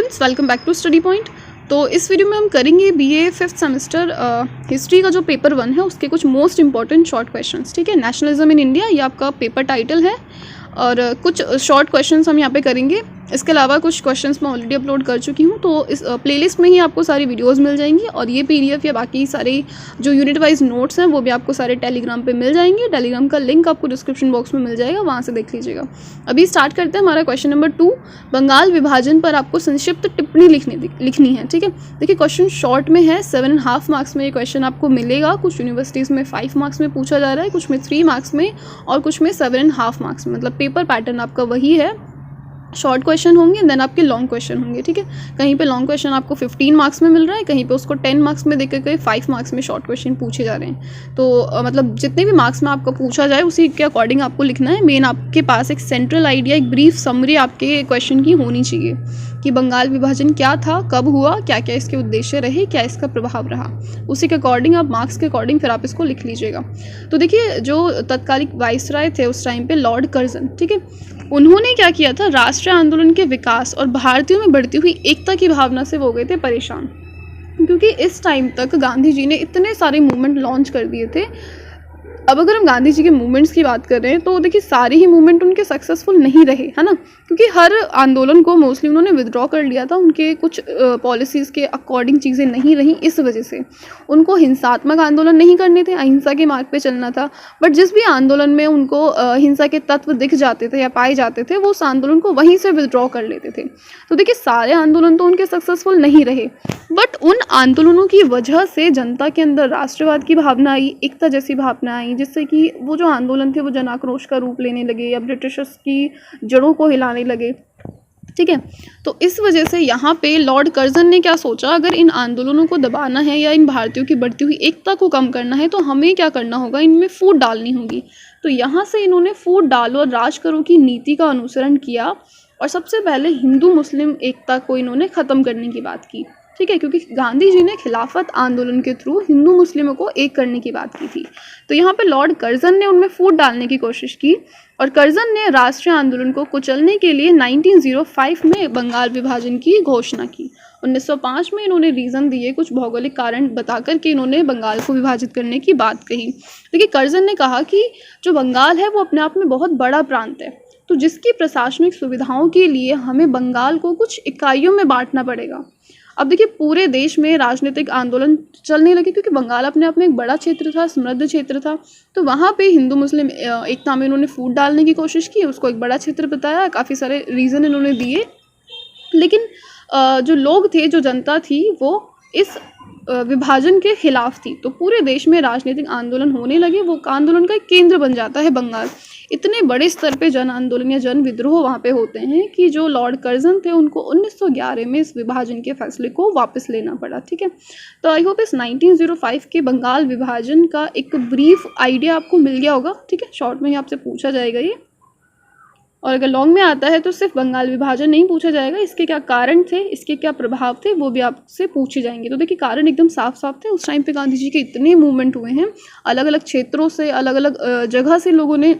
Students, welcome back to study point. तो इस video में हम करेंगे बीए 5th सेमेस्टर हिस्ट्री का जो पेपर 1 है उसके कुछ मोस्ट इंपॉर्टेंट शॉर्ट क्वेश्चंस। ठीक है, नेशनलिज्म इन इंडिया ये आपका पेपर टाइटल है और कुछ शॉर्ट क्वेश्चंस हम यहाँ पे करेंगे। इसके अलावा कुछ क्वेश्चंस मैं ऑलरेडी अपलोड कर चुकी हूँ, तो इस प्लेलिस्ट में ही आपको सारी वीडियोस मिल जाएंगी और ये पीडीएफ या बाकी सारे जो यूनिट वाइज नोट्स हैं वो भी आपको सारे टेलीग्राम पे मिल जाएंगे। टेलीग्राम का लिंक आपको डिस्क्रिप्शन बॉक्स में मिल जाएगा, वहाँ से देख लीजिएगा। अभी स्टार्ट करते हैं हमारा क्वेश्चन नंबर 2। बंगाल विभाजन पर आपको संक्षिप्त टिप्पणी लिखनी है। ठीक है, देखिए क्वेश्चन शॉर्ट में है, 7.5 मार्क्स में ये क्वेश्चन आपको मिलेगा। कुछ यूनिवर्सिटीज़ में 5 मार्क्स में पूछा जा रहा है, कुछ में 3 मार्क्स में और कुछ में 7.5 मार्क्स में। मतलब पेपर पैटर्न आपका वही है, शॉर्ट क्वेश्चन होंगे देन आपके लॉन्ग क्वेश्चन होंगे। ठीक है, कहीं पे लॉन्ग क्वेश्चन आपको 15 मार्क्स में मिल रहा है, कहीं पे उसको 10 मार्क्स में देकर के 5 मार्क्स में शॉर्ट क्वेश्चन पूछे जा रहे हैं। तो मतलब जितने भी मार्क्स में आपको पूछा जाए उसी के अकॉर्डिंग आपको लिखना है। मेन आपके पास एक सेंट्रल आइडिया, एक ब्रीफ समरी आपके क्वेश्चन की होनी चाहिए कि बंगाल विभाजन क्या था, कब हुआ, क्या क्या इसके उद्देश्य रहे, क्या इसका प्रभाव रहा। उसी के अकॉर्डिंग आप मार्क्स के अकॉर्डिंग फिर आप इसको लिख लीजिएगा। तो देखिए जो तत्कालिक वाइसराय थे उस टाइम पे लॉर्ड कर्जन, ठीक है, उन्होंने क्या किया था, राष्ट्रीय आंदोलन के विकास और भारतीयों में बढ़ती हुई एकता की भावना से वो गए थे परेशान, क्योंकि इस टाइम तक गांधी जी ने इतने सारे मूवमेंट लॉन्च कर दिए थे। अब अगर हम गांधी जी के मूवमेंट्स की बात कर रहे हैं तो देखिए सारे ही मूवमेंट उनके सक्सेसफुल नहीं रहे, है ना, क्योंकि हर आंदोलन को मोस्टली उन्होंने विदड्रॉ कर लिया था। उनके कुछ पॉलिसीज़ के अकॉर्डिंग चीज़ें नहीं रही, इस वजह से उनको हिंसात्मक आंदोलन नहीं करने थे, अहिंसा के मार्ग पे चलना था। बट जिस भी आंदोलन में उनको हिंसा के तत्व दिख जाते थे या पाए जाते थे, वो उस आंदोलन को वहीं से विदड्रॉ कर लेते थे। तो देखिए सारे आंदोलन तो उनके सक्सेसफुल नहीं रहे, बट उन आंदोलनों की वजह से जनता के अंदर राष्ट्रवाद की भावना आई, एकता जैसी भावना आई, जिससे कि वो जो आंदोलन थे वो जन आक्रोश का रूप लेने लगे या ब्रिटिशर्स की जड़ों को हिलाने लगे। ठीक है, तो इस वजह से यहाँ पे लॉर्ड कर्जन ने क्या सोचा, अगर इन आंदोलनों को दबाना है या इन भारतीयों की बढ़ती हुई एकता को कम करना है तो हमें क्या करना होगा, इनमें फूट डालनी होगी। तो यहाँ से इन्होंने फूट डालो और राज करो की नीति का अनुसरण किया और सबसे पहले हिंदू मुस्लिम एकता को इन्होंने ख़त्म करने की बात की। ठीक है, क्योंकि गांधी जी ने खिलाफत आंदोलन के थ्रू हिंदू मुस्लिमों को एक करने की बात की थी। तो यहाँ पे लॉर्ड कर्जन ने उनमें फूट डालने की कोशिश की और कर्जन ने राष्ट्रीय आंदोलन को कुचलने के लिए 1905 में बंगाल विभाजन की घोषणा की। 1905 में इन्होंने रीज़न दिए, कुछ भौगोलिक कारण बताकर के इन्होंने बंगाल को विभाजित करने की बात कही। देखिए कर्जन ने कहा कि जो बंगाल है वो अपने आप में बहुत बड़ा प्रांत है, तो जिसकी प्रशासनिक सुविधाओं के लिए हमें बंगाल को कुछ इकाइयों में बांटना पड़ेगा। अब देखिए पूरे देश में राजनीतिक आंदोलन चलने लगे, क्योंकि बंगाल अपने आप में एक बड़ा क्षेत्र था, समृद्ध क्षेत्र था। तो वहाँ पे हिंदू मुस्लिम एकता में इन्होंने फूट डालने की कोशिश की, उसको एक बड़ा क्षेत्र बताया, काफ़ी सारे रीज़न इन्होंने दिए। लेकिन जो लोग थे, जो जनता थी, वो इस विभाजन के खिलाफ थी। तो पूरे देश में राजनीतिक आंदोलन होने लगे, वो आंदोलन का एक केंद्र बन जाता है बंगाल। इतने बड़े स्तर पे जन आंदोलन या जन विद्रोह वहाँ पे होते हैं कि जो लॉर्ड कर्जन थे उनको 1911 में इस विभाजन के फैसले को वापस लेना पड़ा। ठीक है, तो आई होप इस 1905 के बंगाल विभाजन का एक ब्रीफ आइडिया आपको मिल गया होगा। ठीक है, शॉर्ट में ही आपसे पूछा जाएगा ये, और अगर लॉन्ग में आता है तो सिर्फ बंगाल विभाजन नहीं पूछा जाएगा, इसके क्या कारण थे, इसके क्या प्रभाव थे, वो भी आपसे पूछे जाएंगे। तो देखिए कारण एकदम साफ साफ थे। उस टाइम पे गांधी जी के इतने मूवमेंट हुए हैं, अलग अलग क्षेत्रों से, अलग अलग जगह से लोगों ने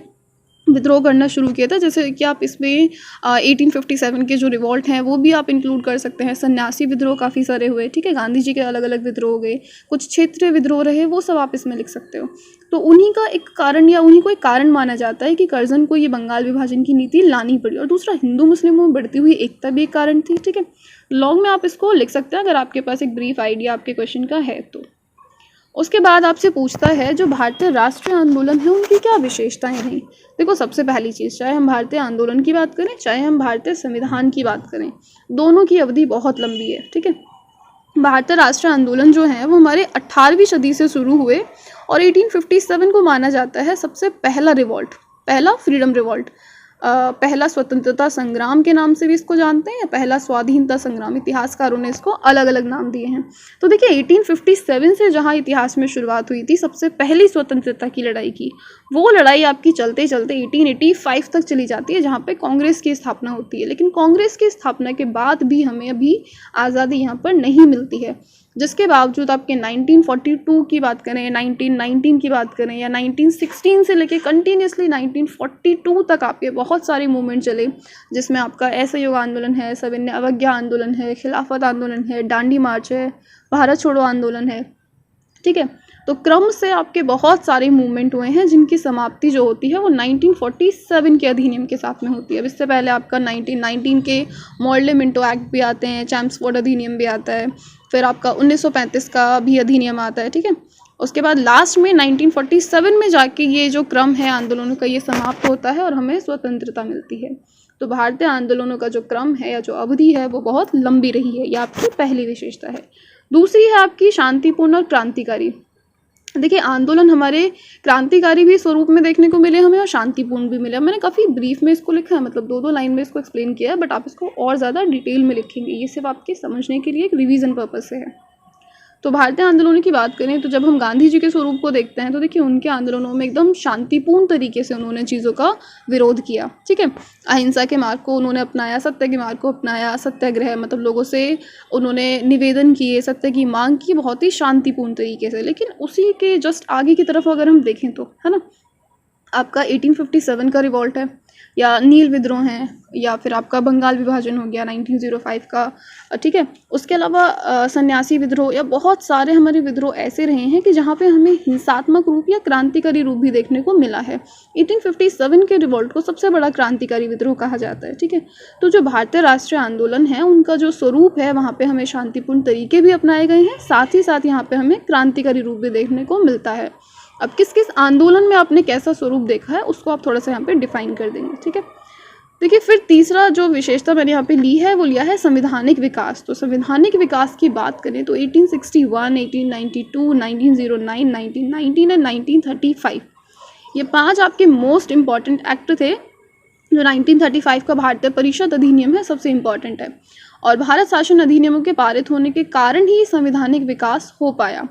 विद्रोह करना शुरू किया था। जैसे कि आप इसमें 1857 के जो रिवॉल्ट हैं वो भी आप इंक्लूड कर सकते हैं। सन्यासी विद्रोह काफ़ी सारे हुए। ठीक है, गांधी जी के अलग अलग विद्रोह हो गए, कुछ क्षेत्रीय विद्रोह रहे, वो सब आप इसमें लिख सकते हो। तो उन्हीं का एक कारण या उन्हीं को एक कारण माना जाता है कि कर्जन को ये बंगाल विभाजन की नीति लानी पड़ी। और दूसरा हिंदू मुस्लिमों में बढ़ती हुई एकता भी एक कारण थी। ठीक है, लॉन्ग में आप इसको लिख सकते हैं अगर आपके पास एक ब्रीफ आइडिया आपके क्वेश्चन का है तो। उसके बाद आपसे पूछता है जो भारतीय राष्ट्रीय आंदोलन है उनकी क्या विशेषताएं रहीं। देखो सबसे पहली चीज़, चाहे हम भारतीय आंदोलन की बात करें, चाहे हम भारतीय संविधान की बात करें, दोनों की अवधि बहुत लंबी है। ठीक है, भारतीय राष्ट्रीय आंदोलन जो है वो हमारे 18वीं सदी से शुरू हुए और 1857 को माना जाता है सबसे पहला रिवॉल्ट, पहला फ्रीडम रिवॉल्ट, पहला स्वतंत्रता संग्राम के नाम से भी इसको जानते हैं, या पहला स्वाधीनता संग्राम। इतिहासकारों ने इसको अलग अलग नाम दिए हैं। तो देखिए 1857 से जहाँ इतिहास में शुरुआत हुई थी सबसे पहली स्वतंत्रता की लड़ाई की, वो लड़ाई आपकी चलते चलते 1885 तक चली जाती है, जहाँ पे कांग्रेस की स्थापना होती है। लेकिन कांग्रेस की स्थापना के बाद भी हमें अभी आज़ादी यहाँ पर नहीं मिलती है। जिसके बावजूद आपके 1942 की बात करें, 1919 की बात करें या 1916 से लेके कंटिन्यूसली 1942 तक आपके बहुत सारे मूवमेंट चले, जिसमें आपका असहयोग आंदोलन है, सविनय अवज्ञा आंदोलन है, खिलाफत आंदोलन है, दांडी मार्च है, भारत छोड़ो आंदोलन है, ठीक है। तो क्रम से आपके बहुत सारे मूवमेंट हुए हैं जिनकी समाप्ति जो होती है वो 1947 के अधिनियम के साथ में होती है। अब इससे पहले आपका 1919 के मॉडल मिंटो एक्ट भी आते हैं, चैम्सफोर्ड अधिनियम भी आता है, फिर आपका 1935 का भी अधिनियम आता है, ठीक है। उसके बाद लास्ट में 1947 में जाके ये जो क्रम है आंदोलनों का ये समाप्त होता है और हमें स्वतंत्रता मिलती है। तो भारतीय आंदोलनों का जो क्रम है या जो अवधि है वो बहुत लंबी रही है, ये आपकी पहली विशेषता है। दूसरी है आपकी शांतिपूर्ण और क्रांतिकारी। देखिए आंदोलन हमारे क्रांतिकारी भी स्वरूप में देखने को मिले हमें और शांतिपूर्ण भी मिले। मैंने काफ़ी ब्रीफ में इसको लिखा है, मतलब 2-2 लाइन में इसको एक्सप्लेन किया है, बट आप इसको और ज़्यादा डिटेल में लिखेंगे, ये सिर्फ आपके समझने के लिए एक रिवीजन पर्पज से है। तो भारतीय आंदोलनों की बात करें तो जब हम गांधी जी के स्वरूप को देखते हैं तो देखिए उनके आंदोलनों में एकदम शांतिपूर्ण तरीके से उन्होंने चीज़ों का विरोध किया, ठीक है। अहिंसा के मार्ग को उन्होंने अपनाया, सत्य के मार्ग को अपनाया, सत्याग्रह मतलब लोगों से उन्होंने निवेदन किए, सत्य की मांग की बहुत ही शांतिपूर्ण तरीके से। लेकिन उसी के जस्ट आगे की तरफ अगर हम देखें तो है ना, आपका 1857 का रिवॉल्ट है या नील विद्रोह है या फिर आपका बंगाल विभाजन हो गया 1905 का, ठीक है। उसके अलावा सन्यासी विद्रोह या बहुत सारे हमारे विद्रोह ऐसे रहे हैं कि जहाँ पे हमें हिंसात्मक रूप या क्रांतिकारी रूप भी देखने को मिला है। 1857 के रिवॉल्ट को सबसे बड़ा क्रांतिकारी विद्रोह कहा जाता है, ठीक है। तो जो भारतीय राष्ट्रीय आंदोलन है उनका जो स्वरूप है वहाँ पर हमें शांतिपूर्ण तरीके भी अपनाए गए हैं, साथ ही साथ यहाँ पर हमें क्रांतिकारी रूप भी देखने को मिलता है। अब किस किस आंदोलन में आपने कैसा स्वरूप देखा है उसको आप थोड़ा सा यहाँ पे डिफाइन कर देंगे, ठीक है। देखिए फिर तीसरा जो विशेषता मैंने यहाँ पे ली है वो लिया है संवैधानिक विकास। तो संवैधानिक विकास की बात करें तो 1861, 1892, 1909, 1919 एंड 1935 ये 5 आपके मोस्ट इम्पॉर्टेंट एक्ट थे। जो 1935 का भारतीय परिषद अधिनियम है सबसे इम्पॉर्टेंट है और भारत शासन अधिनियमों के पारित होने के कारण ही संवैधानिक विकास हो पाया।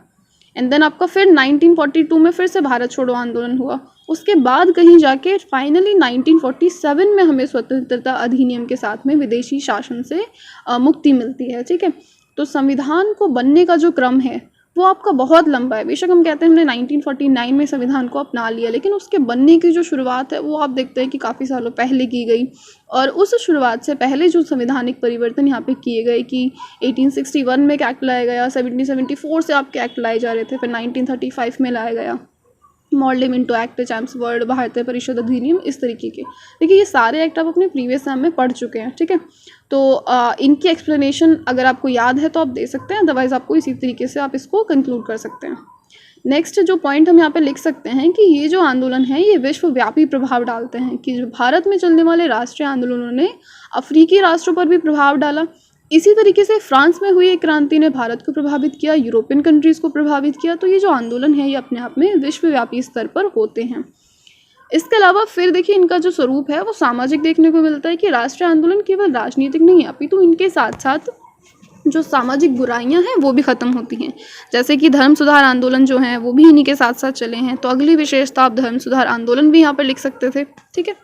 एंड देन आपका फिर 1942 में फिर से भारत छोड़ो आंदोलन हुआ। उसके बाद कहीं जाके फाइनली 1947 में हमें स्वतंत्रता अधिनियम के साथ में विदेशी शासन से मुक्ति मिलती है, ठीक है। तो संविधान को बनने का जो क्रम है वो आपका बहुत लंबा है। बेशक हम कहते हैं हमने 1949 में संविधान को अपना लिया, लेकिन उसके बनने की जो शुरुआत है वो आप देखते हैं कि काफ़ी सालों पहले की गई और उस शुरुआत से पहले जो संवैधानिक परिवर्तन यहाँ पे किए गए कि 1861 में एक एक्ट लाया गया, 1774 से आपके एक्ट लाए जा रहे थे, फिर 1935 में लाया गया मॉडल मिंटो एक्ट, चैम्सफोर्ड, भारतीय परिषद अधिनियम, इस तरीके के। देखिए ये सारे एक्ट आप अपने प्रीवियस एग्जाम में पढ़ चुके हैं, ठीक है। तो इनकी एक्सप्लेनेशन अगर आपको याद है तो आप दे सकते हैं, अदरवाइज आपको इसी तरीके से आप इसको कंक्लूड कर सकते हैं। नेक्स्ट जो पॉइंट हम यहाँ पे लिख सकते हैं कि ये जो आंदोलन है ये विश्वव्यापी प्रभाव डालते हैं, कि जो भारत में चलने वाले राष्ट्रीय आंदोलनों ने अफ्रीकी राष्ट्रों पर भी प्रभाव डाला। इसी तरीके से फ्रांस में हुई एक क्रांति ने भारत को प्रभावित किया, यूरोपियन कंट्रीज़ को प्रभावित किया। तो ये जो आंदोलन है ये अपने आप में विश्वव्यापी स्तर पर होते हैं। इसके अलावा फिर देखिए इनका जो स्वरूप है वो सामाजिक देखने को मिलता है कि राष्ट्रीय आंदोलन केवल राजनीतिक नहीं है, अपितु इनके साथ साथ जो सामाजिक बुराइयां हैं वो भी ख़त्म होती हैं। जैसे कि धर्म सुधार आंदोलन जो हैं वो भी इन्हीं के साथ साथ चले हैं। तो अगली विशेषता आप धर्म सुधार आंदोलन भी यहाँ पर लिख सकते थे, ठीक है।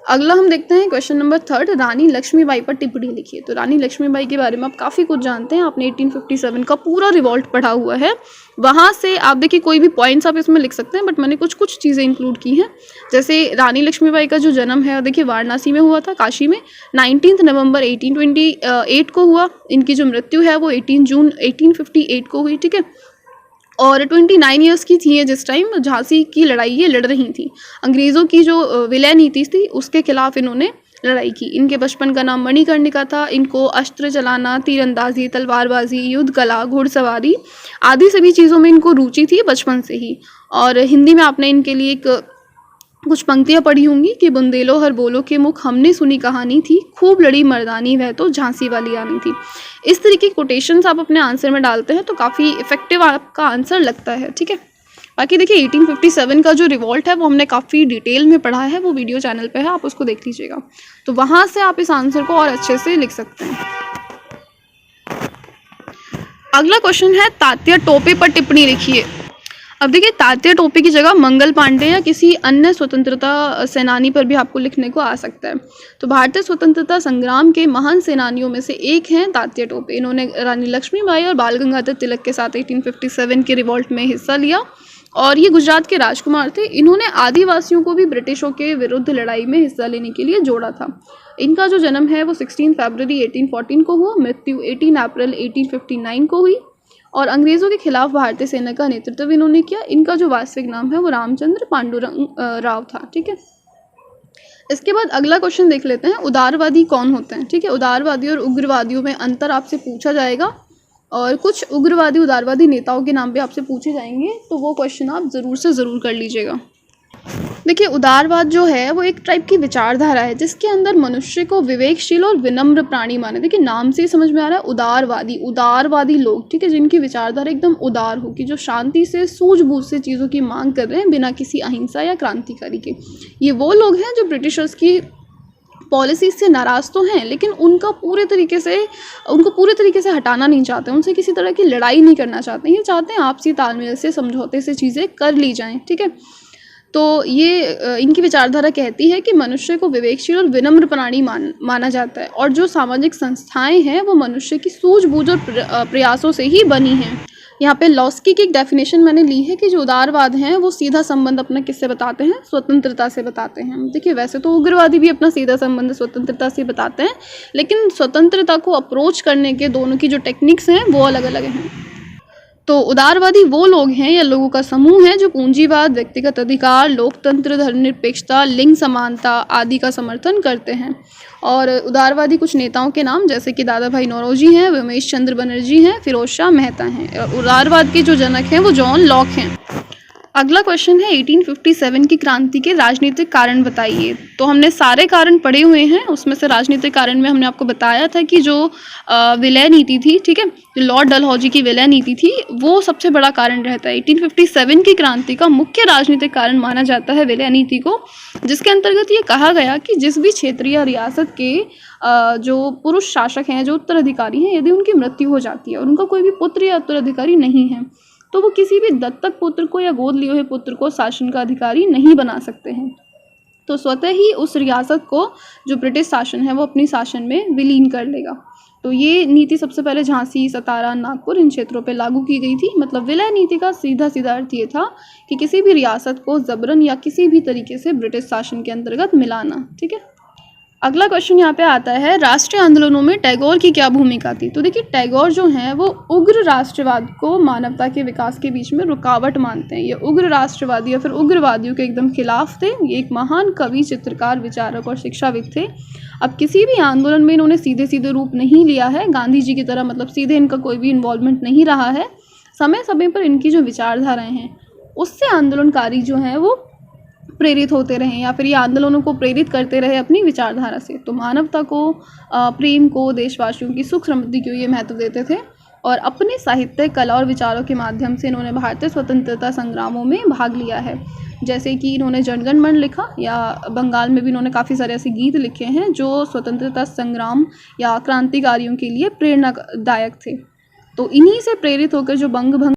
अगला हम देखते हैं क्वेश्चन नंबर 3, रानी लक्ष्मीबाई पर टिप्पणी लिखिए। तो रानी लक्ष्मीबाई के बारे में आप काफ़ी कुछ जानते हैं, आपने 1857 का पूरा रिवॉल्ट पढ़ा हुआ है। वहाँ से आप देखिए कोई भी पॉइंट्स आप इसमें लिख सकते हैं, बट मैंने कुछ कुछ चीज़ें इंक्लूड की हैं। जैसे रानी लक्ष्मीबाई का जो जन्म है देखिए वाराणसी में हुआ था, काशी में, 19 नवंबर 1828 को हुआ। इनकी जो मृत्यु है वो 18 जून 1858 को हुई, ठीक है। और 29 ईयर्स की थी जिस टाइम झांसी की लड़ाई ये लड़ रही थी। अंग्रेज़ों की जो विलय नीति थी उसके खिलाफ इन्होंने लड़ाई की। इनके बचपन का नाम मणिकर्णिका था। इनको अस्त्र चलाना, तीरंदाजी, तलवारबाजी, युद्ध कला, घुड़सवारी आदि सभी चीज़ों में इनको रुचि थी बचपन से ही। और हिंदी में आपने इनके लिए एक कुछ पंक्तियाँ पढ़ी होंगी कि बुंदेलो हर बोलो के मुख हमने सुनी कहानी थी, खूब लड़ी मर्दानी वह तो झांसी वाली आनी थी। इस तरीके की कोटेशंस आप अपने आंसर में डालते हैं तो काफ़ी इफेक्टिव आपका आंसर लगता है, ठीक है। बाकी देखिए 1857 का जो रिवॉल्ट है वो हमने काफ़ी डिटेल में पढ़ा है, वो वीडियो चैनल पे है, आप उसको देख लीजिएगा। तो वहाँ से आप इस आंसर को और अच्छे से लिख सकते हैं। अगला क्वेश्चन है तात्या टोपे पर टिप्पणी लिखिए। अब देखिए, तात्या टोपे की जगह मंगल पांडे या किसी अन्य स्वतंत्रता सेनानी पर भी आपको लिखने को आ सकता है। तो भारतीय स्वतंत्रता संग्राम के महान सेनानियों में से एक हैं तात्या टोपे। इन्होंने रानी लक्ष्मीबाई और बाल गंगाधर तिलक के साथ 1857 के रिवॉल्ट में हिस्सा लिया और ये गुजरात के राजकुमार थे। इन्होंने आदिवासियों को भी ब्रिटिशों के विरुद्ध लड़ाई में हिस्सा लेने के लिए जोड़ा था। इनका जो जन्म है वो 16 फरवरी 1814 को हुआ, मृत्यु 18 अप्रैल 1859 को हुई और अंग्रेज़ों के खिलाफ भारतीय सेना का नेतृत्व इन्होंने किया। इनका जो वास्तविक नाम है वो रामचंद्र पांडुरंग राव था। ठीक है, इसके बाद अगला क्वेश्चन देख लेते हैं, उदारवादी कौन होते हैं। ठीक है, उदारवादी और उग्रवादियों में अंतर आपसे पूछा जाएगा और कुछ उग्रवादी उदारवादी नेताओं के नाम भी आपसे पूछे जाएंगे, तो वो क्वेश्चन आप ज़रूर से ज़रूर कर लीजिएगा। देखिए, उदारवाद जो है वो एक टाइप की विचारधारा है जिसके अंदर मनुष्य को विवेकशील और विनम्र प्राणी माने। देखिए, नाम से ही समझ में आ रहा है उदारवादी लोग, ठीक है, जिनकी विचारधारा एकदम उदार हो, कि जो शांति से सूझबूझ से चीज़ों की मांग कर रहे हैं बिना किसी अहिंसा या क्रांतिकारी के। ये वो लोग हैं जो ब्रिटिशर्स की पॉलिसीज से नाराज़ तो हैं, लेकिन उनको पूरे तरीके से हटाना नहीं चाहते, उनसे किसी तरह की लड़ाई नहीं करना चाहते। ये चाहते हैं आपसी तालमेल से, समझौते से चीज़ें कर ली जाएँ। ठीक है, तो ये इनकी विचारधारा कहती है कि मनुष्य को विवेकशील और विनम्र प्राणी माना जाता है और जो सामाजिक संस्थाएं हैं वो मनुष्य की सूझबूझ और प्रयासों से ही बनी हैं। यहाँ पे लॉस्की की एक डेफिनेशन मैंने ली है कि जो उदारवाद हैं वो सीधा संबंध अपना किससे बताते हैं, स्वतंत्रता से बताते हैं। देखिए, वैसे तो उग्रवादी भी अपना सीधा संबंध स्वतंत्रता से बताते हैं, लेकिन स्वतंत्रता को अप्रोच करने के दोनों की जो टेक्निक्स हैं वो अलग अलग हैं। तो उदारवादी वो लोग हैं या लोगों का समूह है जो पूंजीवाद, व्यक्तिगत अधिकार, लोकतंत्र, धर्मनिरपेक्षता, लिंग समानता आदि का समर्थन करते हैं। और उदारवादी कुछ नेताओं के नाम जैसे कि दादा भाई नौरोजी हैं, उमेश चंद्र बनर्जी हैं, फिरोज शाह मेहता हैं। उदारवाद के जो जनक हैं वो जॉन लॉक हैं। अगला क्वेश्चन है 1857 की क्रांति के राजनीतिक कारण बताइए। तो हमने सारे कारण पढ़े हुए हैं, उसमें से राजनीतिक कारण में हमने आपको बताया था कि जो विलय नीति थी, ठीक है, लॉर्ड डलहौजी की विलय नीति थी, वो सबसे बड़ा कारण रहता है। 1857 की क्रांति का मुख्य राजनीतिक कारण माना जाता है विलय नीति को, जिसके अंतर्गत ये कहा गया कि जिस भी क्षेत्र या रियासत के जो पुरुष शासक हैं, जो उत्तराधिकारी हैं, यदि उनकी मृत्यु हो जाती है और उनका कोई भी पुत्र या उत्तराधिकारी नहीं है, तो वो किसी भी दत्तक पुत्र को या गोद लिए हुए पुत्र को शासन का अधिकारी नहीं बना सकते हैं। तो स्वतः ही उस रियासत को जो ब्रिटिश शासन है वो अपनी शासन में विलीन कर लेगा। तो ये नीति सबसे पहले झांसी, सतारा, नागपुर इन क्षेत्रों पे लागू की गई थी। मतलब विलय नीति का सीधा अर्थ ये था कि किसी भी रियासत को जबरन या किसी भी तरीके से ब्रिटिश शासन के अंतर्गत मिलाना। ठीक है, अगला क्वेश्चन यहाँ पे आता है, राष्ट्रीय आंदोलनों में टैगोर की क्या भूमिका थी। तो देखिए, टैगोर जो हैं वो उग्र राष्ट्रवाद को मानवता के विकास के बीच में रुकावट मानते हैं। ये उग्र राष्ट्रवादी या फिर उग्रवादियों के एकदम खिलाफ थे। ये एक महान कवि, चित्रकार, विचारक और शिक्षाविद थे। अब किसी भी आंदोलन में इन्होंने सीधे रूप नहीं लिया है गांधी जी की तरह, मतलब सीधे इनका कोई भी इन्वॉल्वमेंट नहीं रहा है। समय समय पर इनकी जो विचारधाराएँ हैं उससे आंदोलनकारी जो हैं वो प्रेरित होते रहे या फिर ये आंदोलनों को प्रेरित करते रहे अपनी विचारधारा से। तो मानवता को, प्रेम को, देशवासियों की सुख समृद्धि को ये महत्व देते थे और अपने साहित्य, कला और विचारों के माध्यम से इन्होंने भारतीय स्वतंत्रता संग्रामों में भाग लिया है। जैसे कि इन्होंने जनगण मन लिखा, या बंगाल में भी इन्होंने काफ़ी सारे ऐसे गीत लिखे हैं जो स्वतंत्रता संग्राम या क्रांतिकारियों के लिए प्रेरणादायक थे। तो इन्हीं से प्रेरित होकर जो बंग भंग